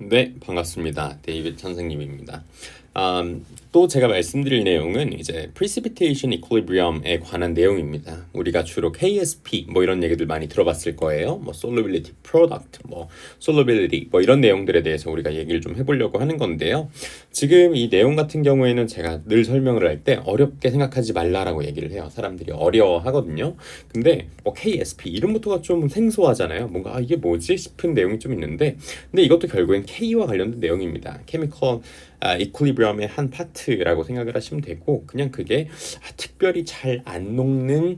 네, 반갑습니다. 데이빗 선생님입니다. 또 제가 말씀드릴 내용은 이제 Precipitation Equilibrium에 관한 내용입니다. 우리가 주로 KSP 뭐 이런 얘기들 많이 들어봤을 거예요. 뭐 Solubility Product, 뭐 Solubility 뭐 이런 내용들에 대해서 우리가 얘기를 좀 해보려고 하는 건데요. 지금 이 내용 같은 경우에는 제가 늘 설명을 할 때 어렵게 생각하지 말라라고 얘기를 해요. 사람들이 어려워하거든요. 근데 뭐 KSP 이름부터가 좀 생소하잖아요. 뭔가 이게 뭐지 싶은 내용이 좀 있는데, 근데 이것도 결국엔 K와 관련된 내용입니다. 케미컬 이퀄리브리엄의 한 파트라고 생각을 하시면 되고, 그냥 그게 특별히 잘 안 녹는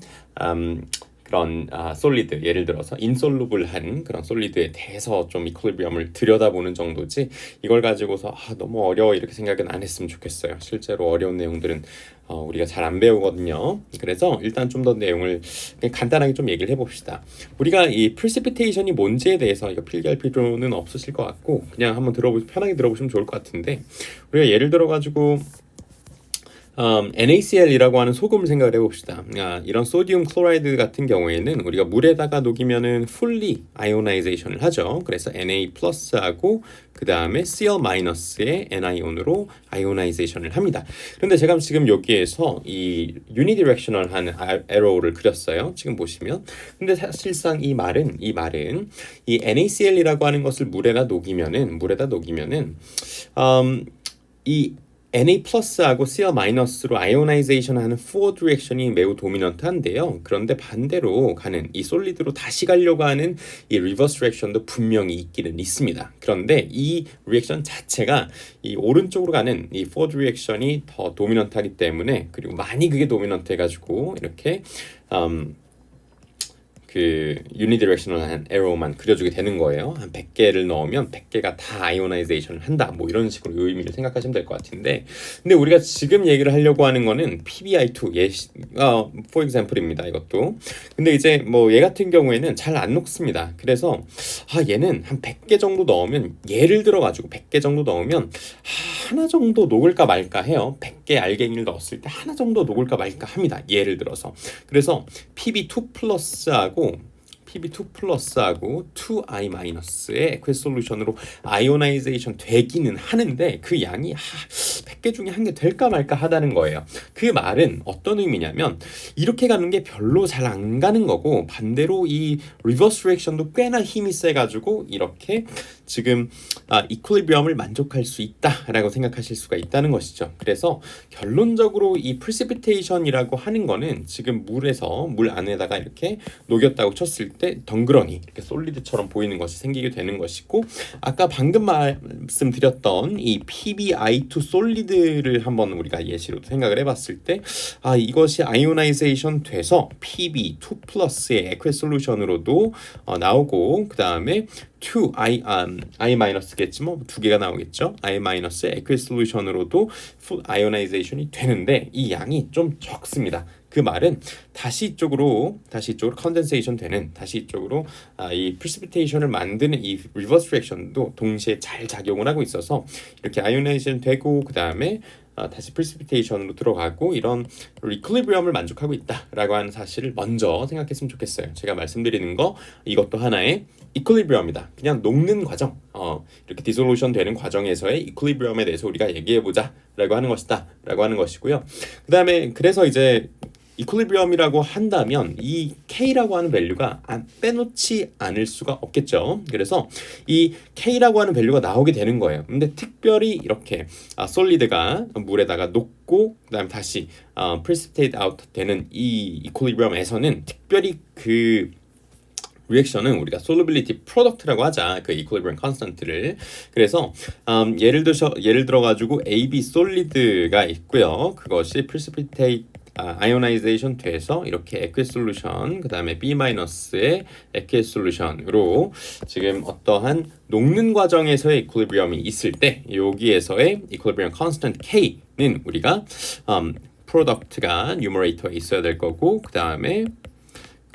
그런 솔리드, 예를 들어서 인솔루블한 그런 솔리드에 대해서 좀 이퀄리브리엄을 들여다보는 정도지, 이걸 가지고서 너무 어려워 이렇게 생각은 안 했으면 좋겠어요. 실제로 어려운 내용들은 우리가 잘 안 배우거든요. 그래서 일단 좀 더 내용을 그냥 간단하게 좀 얘기를 해봅시다. 우리가 이 프리시피테이션이 뭔지에 대해서 이거 필기할 필요는 없으실 것 같고, 그냥 한번 편하게 들어보시면 좋을 것 같은데, 우리가 예를 들어가지고 NaCl이라고 하는 소금을 생각을 해봅시다. 이런 소디움 클로라이드 같은 경우에는 우리가 물에다가 녹이면은 fully 아이오나이제이션을 하죠. 그래서 Na+하고 그 다음에 Cl-의 Nion으로 아이오나이제이션을 합니다. 그런데 제가 지금 여기에서 이 유니디렉셔널한 에러를 그렸어요. 지금 보시면. 근데 사실상 이 말은 이 NaCl이라고 하는 것을 물에다 녹이면은 이 Na+하고 Cl-로 아이오나이제이션 하는 포워드 리액션이 매우 도미넌트한데요. 그런데 반대로 가는 이 솔리드로 다시 가려고 하는 이 리버스 리액션도 분명히 있기는 있습니다. 그런데 이 리액션 자체가 이 오른쪽으로 가는 이 포워드 리액션이 더 도미넌트하기 때문에, 그리고 많이 그게 도미넌트 해가지고 이렇게 그 유니디렉셔널한 에러만 그려주게 되는 거예요. 한 100개를 넣으면 100개가 다 아이오나이제이션을 한다, 뭐 이런 식으로 의미를 생각하시면 될 것 같은데, 근데 우리가 지금 얘기를 하려고 하는 거는 PbI2 for example입니다. 이것도. 근데 이제 뭐 얘 같은 경우에는 잘 안 녹습니다. 그래서 얘는 한 100개 정도 넣으면, 예를 들어 가지고 100개 정도 넣으면 하나 정도 녹을까 말까 해요. 100개 알갱이를 넣었을 때 하나 정도 녹을까 말까 합니다. 예를 들어서. 그래서 PB2+하고 2i-의 액회스 솔루션으로 아이오나이제이션 되기는 하는데, 그 양이 100개 중에 한 개 될까 말까 하다는 거예요. 그 말은 어떤 의미냐면, 이렇게 가는 게 별로 잘 안 가는 거고, 반대로 이 리버스 리액션도 꽤나 힘이 세가지고 이렇게 지금 이퀄리브리엄을 만족할 수 있다라고 생각하실 수가 있다는 것이죠. 그래서 결론적으로 이 프리시피테이션이라고 하는 거는 지금 물 안에다가 이렇게 녹였다고 쳤을 때 덩그러니 이렇게 솔리드처럼 보이는 것이 생기게 되는 것이고, 아까 방금 말씀드렸던 이 PbI2 솔리드를 한번 우리가 예시로 생각을 해봤을 때 이것이 아이오나이제이션 돼서 PB2+의 액회 솔루션으로도 나오고, 그 다음에 I-겠지, 뭐 두 개가 나오겠죠. I-의 액회 솔루션으로도 아이오나이제이션이 되는데, 이 양이 좀 적습니다. 그 말은 다시 이쪽으로 컨덴세이션 되는, 다시 이쪽으로 이 프리시피테이션을 만드는 이 리버스 리액션도 동시에 잘 작용을 하고 있어서 이렇게 아이오나이제이션 되고, 그 다음에 다시 프리시피테이션으로 들어가고, 이런 이퀄리브리엄을 만족하고 있다라고 하는 사실을 먼저 생각했으면 좋겠어요. 제가 말씀드리는 거, 이것도 하나의 이퀄리브리엄이다. 그냥 녹는 과정, 이렇게 디솔루션 되는 과정에서의 이퀄리브리엄에 대해서 우리가 얘기해보자 라고 하는 것이다 라고 하는 것이고요. 그 다음에 그래서 이제 이퀄리브리엄이라고 한다면 이 K라고 하는 밸류가 빼놓지 않을 수가 없겠죠. 그래서 이 K라고 하는 밸류가 나오게 되는 거예요. 근데 특별히 이렇게 솔리드가 물에다가 녹고 그다음에 다시 precipitate out 되는 이 이퀄리브리엄에서는 특별히 그 리액션은 우리가 solubility product라고 하자, 그 equilibrium constant를. 그래서 예를 들어 가지고 AB solid가 있고요. 그것이 precipitate 아이오나이제이션 돼서 이렇게 액회 솔루션, 그 다음에 B-의 액회 솔루션으로 지금 어떠한 녹는 과정에서의 이퀄리브리엄이 있을 때, 여기에서의 이퀄리브리엄 컨스턴트 K는 우리가 프로덕트가 뉴머레이터에 있어야 될 거고, 그 다음에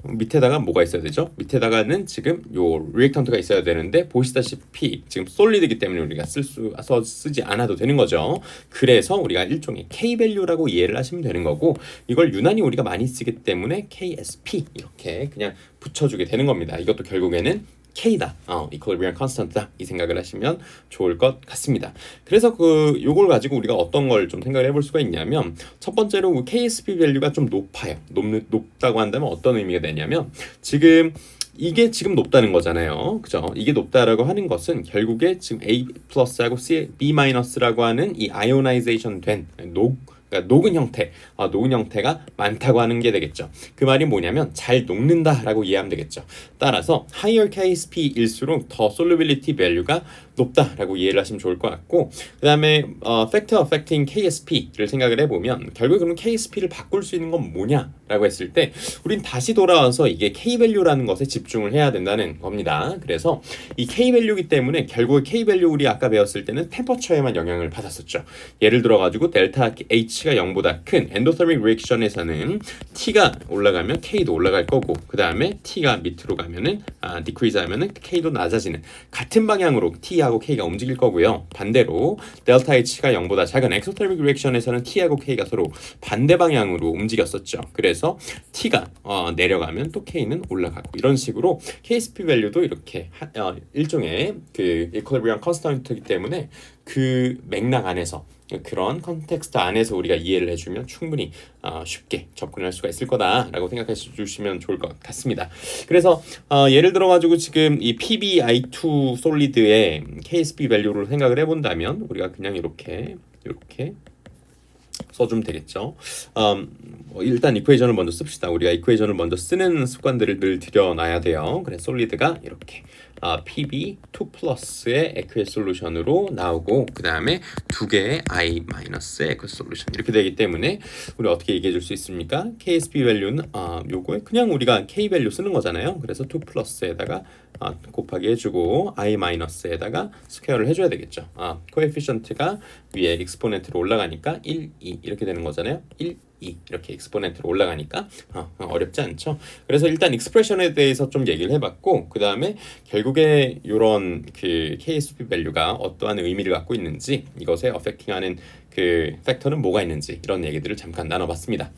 밑에다가 뭐가 있어야 되죠? 밑에다가는 지금 요 리액턴트가 있어야 되는데, 보시다시피 지금 솔리드이기 때문에 우리가 쓰지 않아도 되는 거죠. 그래서 우리가 일종의 K-밸류라고 이해를 하시면 되는 거고, 이걸 유난히 우리가 많이 쓰기 때문에 KSP 이렇게 그냥 붙여주게 되는 겁니다. 이것도 결국에는 K다. equilibrium constant다. 이 생각을 하시면 좋을 것 같습니다. 그래서 요걸 가지고 우리가 어떤 걸 좀 생각을 해볼 수가 있냐면 첫 번째로 KSP 밸류가 좀 높아요. 높다고 한다면 어떤 의미가 되냐면 이게 지금 높다는 거잖아요. 그죠? 이게 높다라고 하는 것은 결국에 지금 A 플러스하고 B 마이너스라고 하는 이 아이오나이제이션 된 그러니까 녹은 형태가 많다고 하는 게 되겠죠. 그 말이 뭐냐면 잘 녹는다라고 이해하면 되겠죠. 따라서 higher KSP일수록 더 solubility value가 높다라고 이해를 하시면 좋을 것 같고, 그 다음에 factor affecting KSP를 생각을 해보면 결국 그럼 KSP를 바꿀 수 있는 건 뭐냐라고 했을 때 우린 다시 돌아와서 이게 K-value라는 것에 집중을 해야 된다는 겁니다. 그래서 이 K-valu이기 때문에 결국 K-value 우리 아까 배웠을 때는 템퍼처에만 영향을 받았었죠. 예를 들어가지고 델타 H가 0보다 큰 엔도더믹 리액션에서는 T가 올라가면 K도 올라갈 거고, 그 다음에 T가 밑으로 가면은 decrease 하면은 K도 낮아지는 같은 방향으로 T하고 K가 움직일 거고요. 반대로 델타 H가 0보다 작은 엑소테르믹 리액션에서는 T하고 K가 서로 반대 방향으로 움직였었죠. 그래서 T가 내려가면 또 K는 올라가고, 이런 식으로 KSP 밸류도 이렇게 일종의 그 equilibrium constant이기 때문에 그 맥락 안에서, 그런 컨텍스트 안에서 우리가 이해를 해주면 충분히 쉽게 접근할 수가 있을 거다라고 생각해 주시면 좋을 것 같습니다. 그래서 예를 들어가지고 지금 이 PbI2 솔리드의 KSP 밸류를 생각을 해본다면 우리가 그냥 이렇게 써주면 되겠죠. 일단 이퀘이션을 먼저 씁시다. 우리가 이퀘이션을 먼저 쓰는 습관들을 늘 들여놔야 돼요. 그래서 솔리드가 이렇게 PB2 플러스의 에퀴 솔루션으로 나오고, 그 다음에 두 개의 I-의 에퀴 솔루션 이렇게 되기 때문에 우리 어떻게 얘기해 줄 수 있습니까? KSP 밸류는 요거에 그냥 우리가 K 밸류 쓰는 거잖아요. 그래서 2 플러스에다가 곱하기 해주고 I-에다가 스퀘어를 해줘야 되겠죠. 코에피션트가 위에 익스포넨트로 올라가니까 1, 2 이렇게 되는 거잖아요. 1, 2 이렇게 익스포넨트로 올라가니까 어렵지 않죠. 그래서 일단 익스프레션에 대해서 좀 얘기를 해봤고, 그 다음에 결국에 이런 그 KSP 밸류가 어떠한 의미를 갖고 있는지, 이것에 어펙팅하는 그 팩터는 뭐가 있는지, 이런 얘기들을 잠깐 나눠봤습니다.